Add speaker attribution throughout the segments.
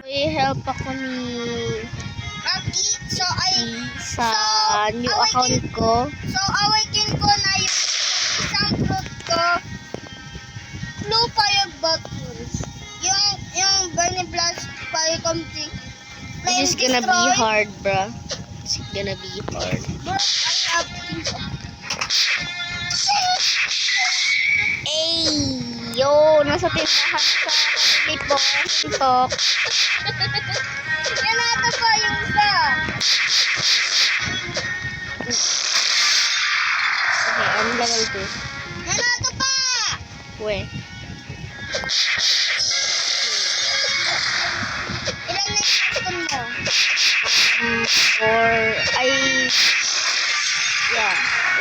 Speaker 1: I-help ako ni
Speaker 2: Rocky,
Speaker 1: sa new account ko.
Speaker 2: So, awakin ko na yung isang fruit ko. Blue fire bottles. Yung Bernie Blast fire complete.
Speaker 1: This is gonna be hard, bruh. It's gonna be hard.
Speaker 2: Bro, I have things.
Speaker 1: Ay, yo, nasa tindahan sa TikTok.
Speaker 2: Yan ata pa yung isa.
Speaker 1: Okay, I'm level 2.
Speaker 2: Yan ata pa.
Speaker 1: Weh.
Speaker 2: Ilan na yung custom mo?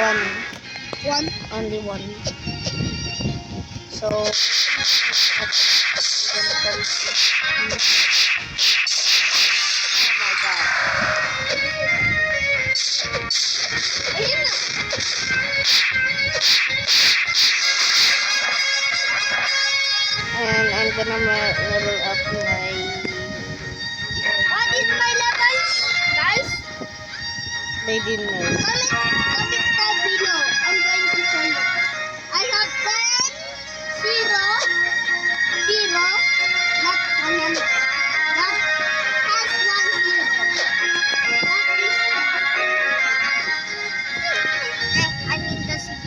Speaker 1: One.
Speaker 2: One.
Speaker 1: Only one. So, I'm gonna go see. Oh my god.
Speaker 2: Ayun na.
Speaker 1: And I'm gonna level up my...
Speaker 2: What is my level? Guys,
Speaker 1: They didn't know.
Speaker 2: comment down below. I'm going to show you. I have 10, 0, 0, not 100. That has 1 0. That is I mean the 7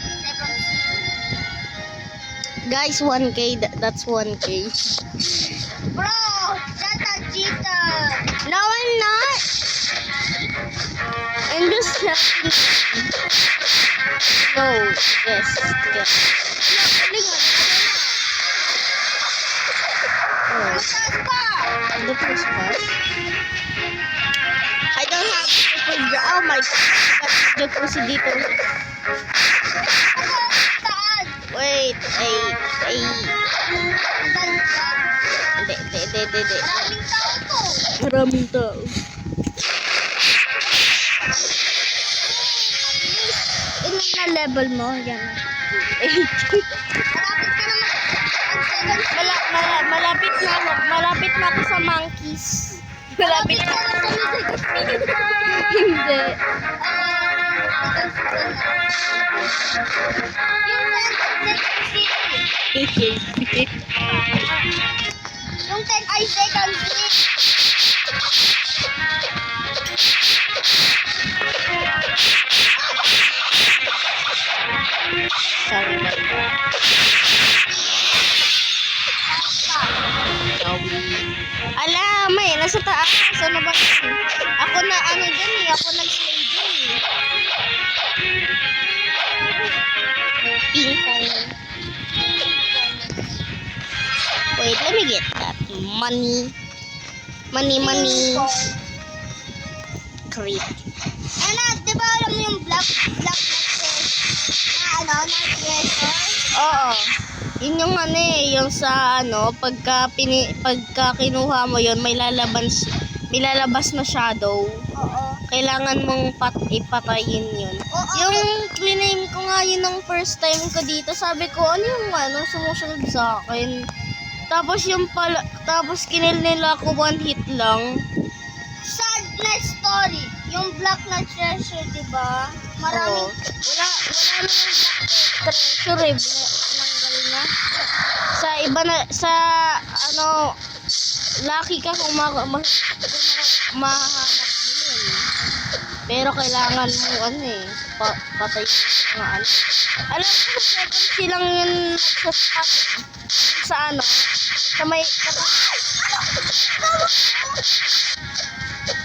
Speaker 1: Guys, 1K. That's 1K.
Speaker 2: Bro, that's a cheater.
Speaker 1: No, I'm not. I'm just helping. No. Yes.
Speaker 2: Mataas pa.
Speaker 1: Look at this bus. I don't have super job. Oh my god. Look kasi dito.
Speaker 2: Ako, taas.
Speaker 1: Wait. Ay.
Speaker 2: Ang ganda.
Speaker 1: Hindi.
Speaker 2: Maraming tao to.
Speaker 1: Maraming tao.
Speaker 2: Ilan na level mo? Yan.
Speaker 1: 8.
Speaker 2: Malapit ka naman.
Speaker 1: Malapit na ako sa monkeys. Malapit na.
Speaker 2: na sa
Speaker 1: Hindi.
Speaker 2: Yung 10 ay second click.
Speaker 1: Sorry, Ala, may nasa taas. Ano ba? Ako na ano dyan eh. Ako nag-slay dyan eh. Ping pong. Wait, let me get that. Money. Creep.
Speaker 2: Ano, di ba alam mo yung black na treasure?
Speaker 1: Oo. Yun yung ano eh, yung sa ano, pagka kinuha mo yun, may lalabas na shadow.
Speaker 2: Oo.
Speaker 1: Kailangan mong ipatayin yun.
Speaker 2: Oo.
Speaker 1: Yung clean ko nga yun ng first time ko dito, sabi ko, ano yung ano, sumusunod sa akin. Tapos kinil nila ako 1 hit lang.
Speaker 2: Sad na story. Yung black na treasure, di ba? Maraming...
Speaker 1: Oo. Wala na yung black treasure eh. Nanggal na. Sa iba na, sa ano, lucky ka kung mahanap mo yun. Pero kailangan mo ano eh, patay mga ano. Alam ko, 7 silang yun nagsasabi sa ano, sa may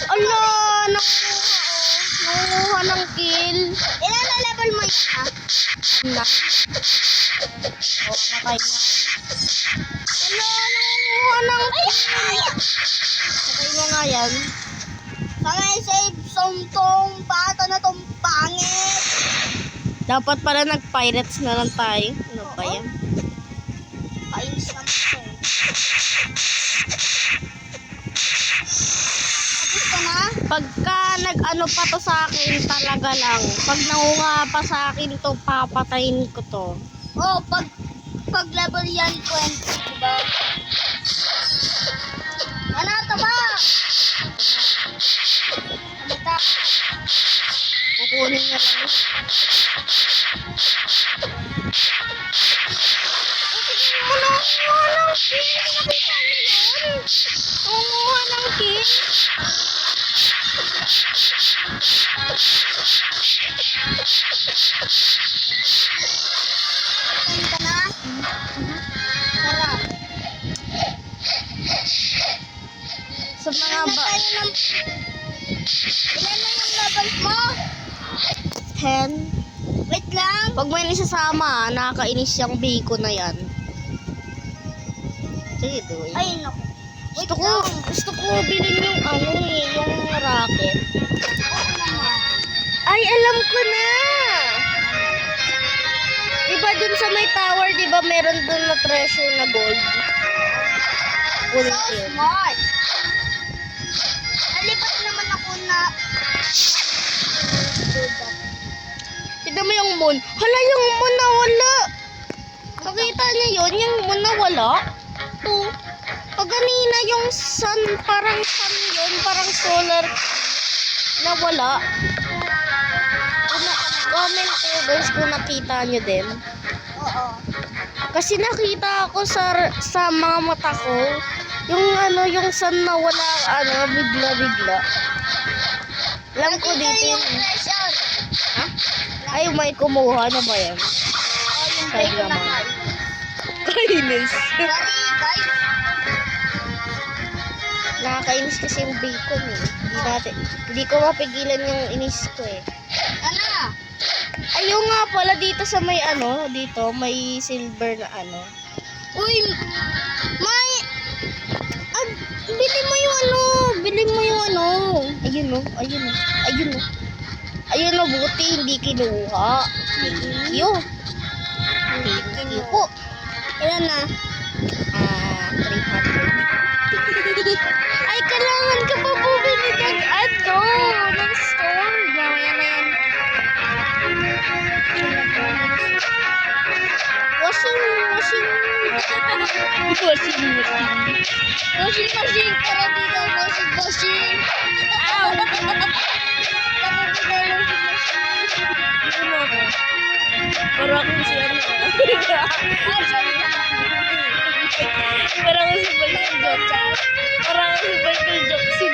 Speaker 1: ala, nanguha ng kill.
Speaker 2: Ilan na level mo yan, ha?
Speaker 1: Na. O, matay na. Ala, nanguha ng kill. Patay mo nga yan.
Speaker 2: Sana i-save tong bata na tong pangit.
Speaker 1: Dapat pala nag-pirates na lang tayo. Ano ba yan?
Speaker 2: Painis naman to. Tapos ka na?
Speaker 1: Pagka nag-ano pa to sa akin, talaga lang. Pag nangunga pa sa akin to, papatayin ko to.
Speaker 2: Oh, pag level yan 20, diba? Ano ito ba?
Speaker 1: kukunin niya lang yun. Kumuha ng king.
Speaker 2: Tingin ka na? Tara.
Speaker 1: Sa mga
Speaker 2: Ilan
Speaker 1: ba...
Speaker 2: tayo ng... Ilan na yung levels mo?
Speaker 1: 10.
Speaker 2: Wait lang.
Speaker 1: Pag may isasama, nakakainis yung bacon na yan. Sige, doy.
Speaker 2: Ay, naku. Wait
Speaker 1: Gusto ko,
Speaker 2: lang.
Speaker 1: gusto ko bilhin yung ano eh, yung racket.
Speaker 2: Oo naman.
Speaker 1: Ay, alam ko na! Diba dun sa may tower, diba meron dun na treasure na gold? Kunin
Speaker 2: So
Speaker 1: ko yun.
Speaker 2: smart. Nalipat naman ako na...
Speaker 1: Tignan mo yung moon. Hala, yung moon na wala. Nakita niya yun, yung moon na wala. To. Pag kanina yung sun, parang sun yun, parang solar na wala. Comment ko guys kung nakita nyo din.
Speaker 2: Oo.
Speaker 1: Kasi nakita ako sa mga mata ko, yung ano, yung sun na wala, ano, bigla-bigla. Alam ko dito
Speaker 2: yung
Speaker 1: yun.
Speaker 2: treasure.
Speaker 1: Ha? Ay, may kumuha na ba yan?
Speaker 2: Oh, yung
Speaker 1: Sabi
Speaker 2: bacon na
Speaker 1: naman.
Speaker 2: kain.
Speaker 1: Kainis.
Speaker 2: Sorry, guys.
Speaker 1: Nakakainis kasi yung bacon eh. Hindi ko mapigilan yung inis ko eh.
Speaker 2: Ano?
Speaker 1: Ayun nga pala dito sa may ano, dito may silver na ano.
Speaker 2: Uy, may... bili mo yung ano. Bili mo yung ano.
Speaker 1: Ayun oh, ayun oh, ayun oh. Ayun oh, buti hindi kinuha. Thank you. Thank you po.
Speaker 2: Ilan na?
Speaker 1: 300. Ay, kailangan ka pa bumili ng ano, ng store. Mamaya na yan. Washing machine.
Speaker 2: Washing machine. Tara dito, washing machine.
Speaker 1: Ow!
Speaker 2: Tara dito, washing machine.
Speaker 1: Dito mo ako. Para akong si ano.
Speaker 2: Ay, sorry na.
Speaker 1: Para akong si Michael Jackson. Para akong si Michael Jackson.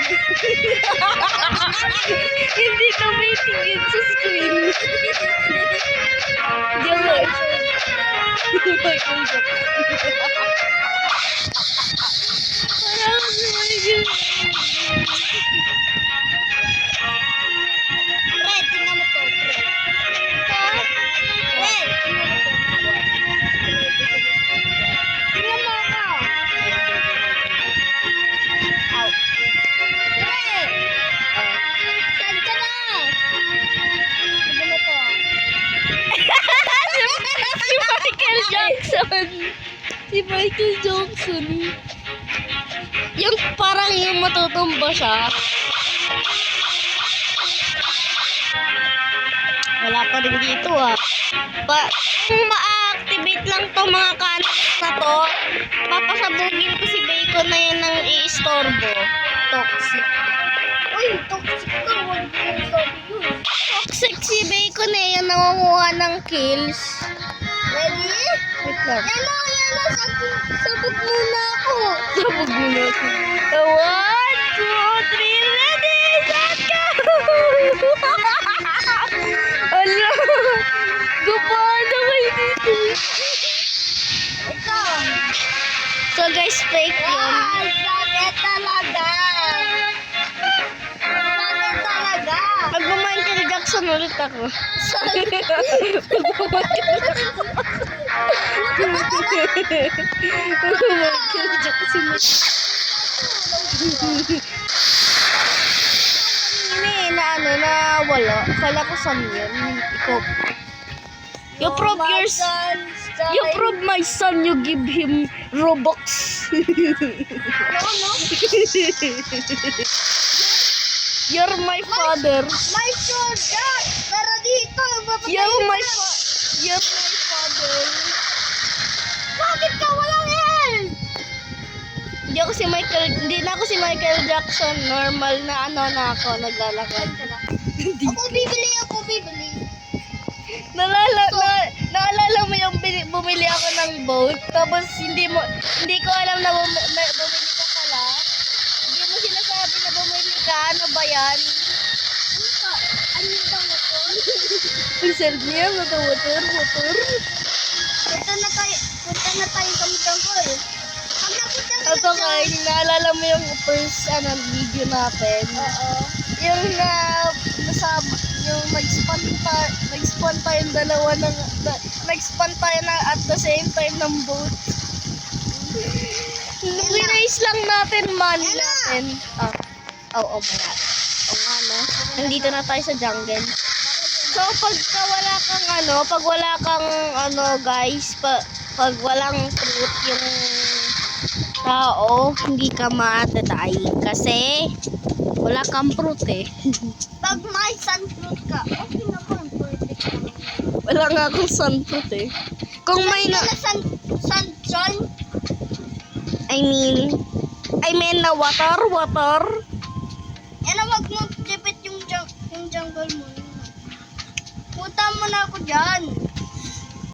Speaker 1: Hindi ka may tingin sa screen. Hindi ako eh. Michael Jackson. Para akong si Michael
Speaker 2: Fred, tingnan mo to, Fred. Fred, tingnan mo to. Tingnan mo ako.
Speaker 1: Ow.
Speaker 2: Fred, saan ka na? Tingnan mo to.
Speaker 1: Si Michael Jackson. Si Michael Jackson. Yung parang yung matutumba siya. Wala pa rin dito ah. Kung ma-activate lang to mga kanas na to, papasabugin ko si Bacon na yun ng i-istorbo. Toxic.
Speaker 2: Uy, toxic ka. Huwag mo sabi yun.
Speaker 1: Toxic si Bacon eh, yung nangunguha ng kills.
Speaker 2: Ready?
Speaker 1: Wait lang.
Speaker 2: Yan o. Sabog muna ako.
Speaker 1: Sabog mo na ako. 1, 2, 3, ready, set, go! Ala! Gumana kayo dito.
Speaker 2: Ito.
Speaker 1: So guys, fake yun.
Speaker 2: Wow, sakit talaga. Sakit talaga.
Speaker 1: Mag-Michael Jackson ulit ako.
Speaker 2: Sorry.
Speaker 1: Mag-Michael Jackson. Hindi na ano, na wala. Kala ko saan yun. Ikaw. You prove yours. You prove my son, you give him Robux.
Speaker 2: Ano?
Speaker 1: You're my father.
Speaker 2: My soldier. Tara dito.
Speaker 1: You're my father.
Speaker 2: Bakit ka walang help?
Speaker 1: Hindi na ako si Michael Jackson. Normal na ano na ako, naglalakad.
Speaker 2: Ako bibili. bibili.
Speaker 1: Naalala mo yung bumili ako ng boat, tapos hindi ko alam na bumili ka pala. Hindi mo sinasabi na bumili ka, ano ba yan?
Speaker 2: Ano ka? Ano daw ito?
Speaker 1: Reserve niya, motor.
Speaker 2: Punta na tayo sa Mitangkoy. Pag napunta ka
Speaker 1: Ito kay, naalala mo yung first video natin?
Speaker 2: Oo.
Speaker 1: Yung yung nag-spawn tayong dalawa nag-spawn tayo na at the same time ng boat. Winays lang natin money
Speaker 2: Yan na.
Speaker 1: natin. Oo nga. Oo nga, no? Nandito na tayo sa jungle. So, pag wala kang guys, pag walang fruit yung tao, hindi ka matatay kasi wala kang fruit eh.
Speaker 2: Pag may sunfruit ka, okay naman. Perfect naman.
Speaker 1: Wala nga akong sunfruit eh. Kung may na...
Speaker 2: Sunshine?
Speaker 1: I mean na water.
Speaker 2: Yan ang wag mo lipit yung jungle mo. Punta mo na ako dyan.